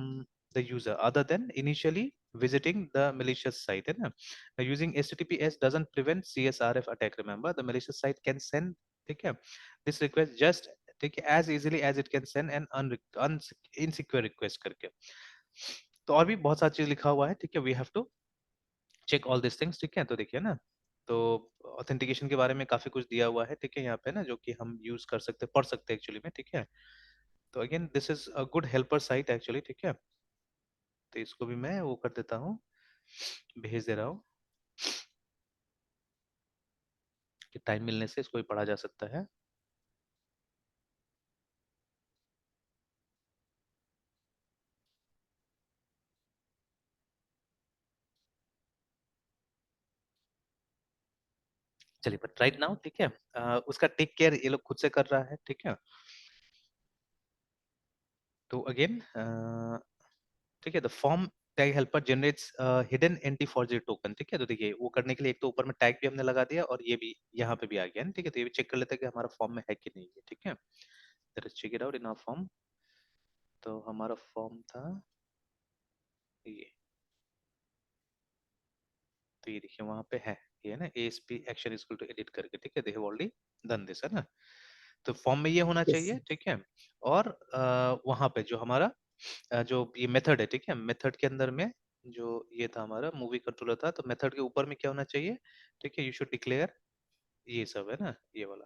the user other than initially visiting the malicious site. है ना? Now, using HTTPS doesn't prevent CSRF attack. Remember, the malicious site can send, ठीक है, this request just, ठीक है, as easily as it can send an insecure request करके। तो और भी बहुत सारी चीज लिखा हुआ है, ठीक है, we have to check all these things, ठीक है, तो देखिए ना, तो ऑथेंटिकेशन के बारे में काफी कुछ दिया हुआ है, ठीक है, यहाँ पे ना, जो कि हम यूज कर सकते पढ़ सकते हैं एक्चुअली में, ठीक है। तो again this is a good helper site actually, ठीक है, तो इसको भी मैं वो कर देता हूँ, भेज दे रहा हूँ कि टाइम मिलने से इसको भी पढ़ा जा सकता है। चलिए बट राइट नाउ, ठीक है, उसका टेक केयर ये लोग खुद से कर रहा है, ठीक है। तो अगेन ठीक है, the form tag helper generates hidden anti forgery token, ठीक है, तो देखिए वो करने के लिए एक तो ऊपर में टैग भी हमने लगा दिया और ये भी यहाँ पे भी आ गया, ठीक है, तो ये भी चेक कर लेते हैं कि हमारा फॉर्म में है कि नहीं है, ठीक है, check it out in our form. तो हमारा फॉर्म था ये, तो ये देखिए वहां पे है, ये ना ASP action equal to edit करके, ठीक है, they have already done this, है ना, तो फॉर्म में ये होना यस। चाहिए, ठीक है। और वहां पे जो हमारा जो ये मेथड है, ठीक है, मेथड के अंदर में जो ये था हमारा मूवी कंट्रोलर था, तो मेथड के ऊपर में क्या होना चाहिए, ठीक है, यू शुड डिक्लेयर ये सब, है ना, ये वाला,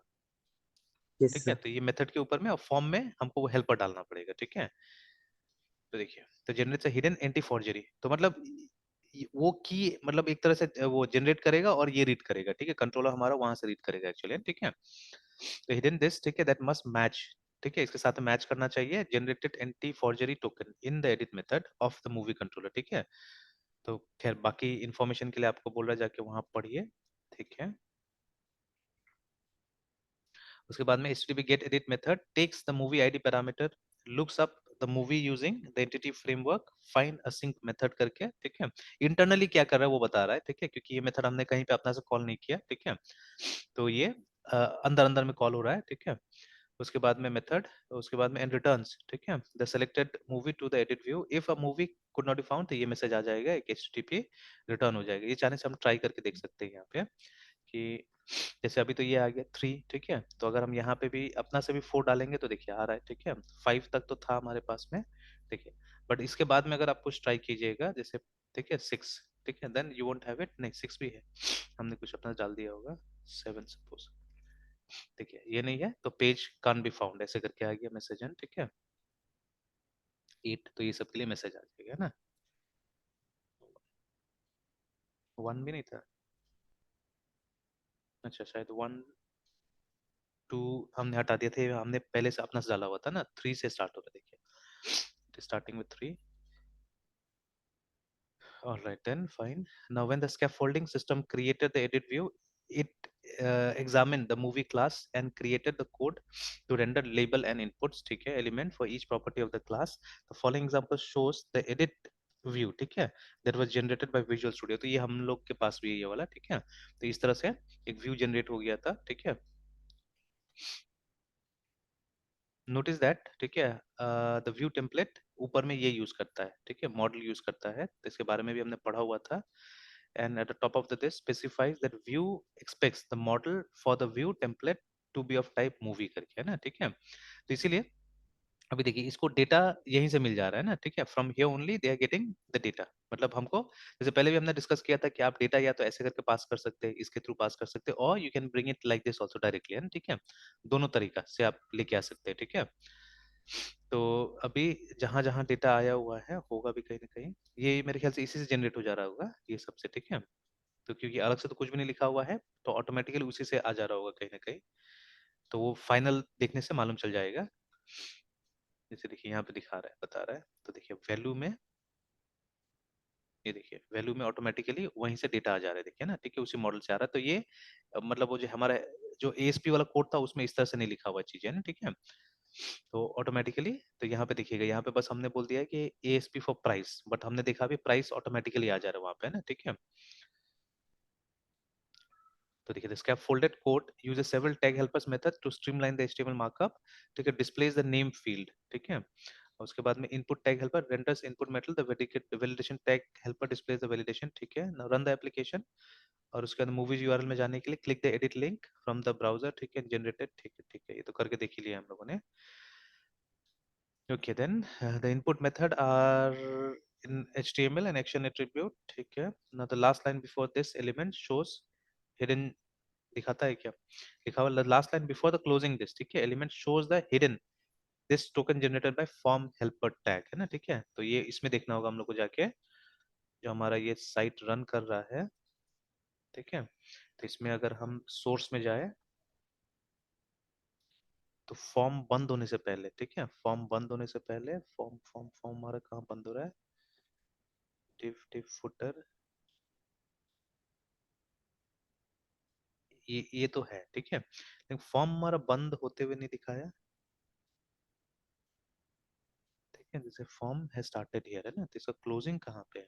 यस ठीक है, सर। तो ये मेथड के ऊपर में और फॉर्म में हमको वो हेल्पर डालना पड़ेगा, ठीक है। तो देखिए, तो जनरेट से हिडन एंटी फॉर्जरी, तो मतलब वो की मतलब एक तरह से वो जनरेट करेगा और ये रीड करेगा, ठीक है, कंट्रोलर हमारा वहां से रीड करेगा एक्चुअली, ठीक है। तो हिडन दिस, ठीक है, दैट मस्ट मैच, ठीक है, इसके साथ मैच करना चाहिए generated anti forgery token in the edit method of the movie controller, ठीक है। तो खैर बाकी इंफॉर्मेशन के लिए आपको बोल रहा है जाके वहां पढ़िए, ठीक है। उसके बाद में HTTP get edit method takes the movie ID parameter, looks up the movie using the entity framework, find async method करके, ठीक है। इंटरनली क्या कर रहा है वो बता रहा है, ठीक है, क्योंकि ये मेथड हमने कहीं पे अपना से कॉल नहीं किया, ठीक है। तो ये अंदर अंदर में कॉल हो रहा है, ठीक है। उसके बाद में मेथड, उसके बाद में एंड रिटर्न्स, ठीक है, the selected movie two the edit view, if a movie could not be found, तो ये मैसेज आ जाएगा, एक HTTP रिटर्न हो जाएगा। ये चाहने से हम ट्राई करके देख सकते हैं यहाँ पे कि जैसे अभी तो ये आ गया 3, ठीक है, तो अगर हम यहाँ पे भी अपना से भी 4 डालेंगे तो देखिए आ रहा है, ठीक है। 5 तक तो था हमारे पास में, ठीक है। बट इसके बाद में अगर आप कुछ ट्राई कीजिएगा जैसे, ठीक है, 6, ठीक है, then you won't have it, नहीं 6 भी है, हमने कुछ अपना डाल दिया होगा, 7 सपोज, ठीक है, ये नहीं है तो पेज कान बी फाउंड ऐसे करके आ गया मैसेज, ठीक है। 8 तो ये सब के लिए मैसेज आ जाएगा ना, 1 भी नहीं था, अच्छा शायद 1 2 हमने हटा दिया था, हमने पहले से अपना से डाला हुआ था ना, 3 से स्टार्ट होगा, देखिए starting with 3। All right, then fine. Now, when the scaffolding system created the edit view, it examined the movie class and created the code to render label and inputs, ठीक है, element for each property of the class. The following example shows the edit view, ठीक है, that was generated by Visual Studio. तो ये हम लोग के पास भी है ये वाला, ठीक है। तो इस तरह से एक व्यू जनरेट हो गया था, ठीक है। नोटिस दैट, ठीक है, द व्यू टेम्पलेट ऊपर में ये यूज करता है, ठीक है, मॉडल यूज करता है, तो इसके बारे में भी हमने पढ़ा हुआ था। And at the top of the this specifies that view expects the model for the view template to be of type movie करके, है ना, ठीक है। तो इसीलिए अभी देखिए इसको डेटा यहीं से मिल जा रहा है ना, ठीक है, from here only they are getting the data. मतलब हमको जैसे पहले भी हमने डिस्कस किया था कि आप डेटा या तो ऐसे करके पास कर सकते हैं, इसके थ्रू पास कर सकते हैं, और you can bring it like this also directly, है ना, ठीक है। दोनों तरीका से आप लेके आ सकते हैं, ठीक है। तो अभी जहां जहां डेटा आया हुआ है होगा भी कहीं ना कहीं, ये मेरे ख्याल से इसी से जनरेट हो जा रहा होगा ये सबसे, ठीक है। तो क्योंकि अलग से तो कुछ भी नहीं लिखा हुआ है, तो ऑटोमेटिकली उसी से आ जा रहा होगा कहीं ना कहीं, तो वो फाइनल देखने से मालूम चल जाएगा। जैसे देखिए यहाँ पे दिखा रहा है, बता रहा है, तो देखिए वैल्यू में, ये देखिए वैल्यू में ऑटोमेटिकली वहीं से डेटा आ जा रहा है, देखिए ना, ठीक है, उसी मॉडल से आ रहा है। तो ये मतलब वो जो हमारा जो ASP वाला कोड था उसमें इस तरह से नहीं लिखा हुआ चीजें ना, ठीक है। तो ऑटोमेटिकली, तो यहाँ पे देखिएगा, यहाँ पे बस हमने बोल दिया है कि ASP फॉर प्राइस, बट हमने देखा अभी प्राइस ऑटोमेटिकली आ जा रहा है वहां पे ना, ठीक है। तो देखिए the scaffolded code uses several tag helpers method to streamline the HTML markup, ठीक है, displays the name field, ठीक है। और उसके बाद में input tag helper renders input metal, the validation tag helper displays the validation, ठीक है। now run the application, और उसके बाद मूवीज URL में जाने के लिए click the edit link from the browser, ठीक है, जनरेटेड, ठीक है, ठीक है, ये तो करके देख ही लिया हम लोगों ने। Okay then the input method are in HTML and action attribute, ठीक है। now the last line before this element shows hidden, दिखाता है क्या, लिखा हुआ last line before the closing this, ठीक है, element shows the hidden this token generated by form helper tag, है ना, ठीक है। तो ये इसमें देखना होगा हम लोग को जाके, जो हमारा ये साइट रन कर रहा है, ठीक है। तो इसमें अगर हम सोर्स में जाए, तो फॉर्म बंद होने से पहले, ठीक है, फॉर्म बंद होने से पहले, फॉर्म फॉर्म फॉर्म हमारा कहाँ बंद हो रहा है, डिव डिव फुटर, ये तो है, ठीक है, लेकिन फॉर्म हमारा बंद होते हुए नहीं दिखाया, ठीक है, जैसे फॉर्म है स्टार्टेड हियर, है ना, तो इसका क्लोजिंग कहाँ पे है,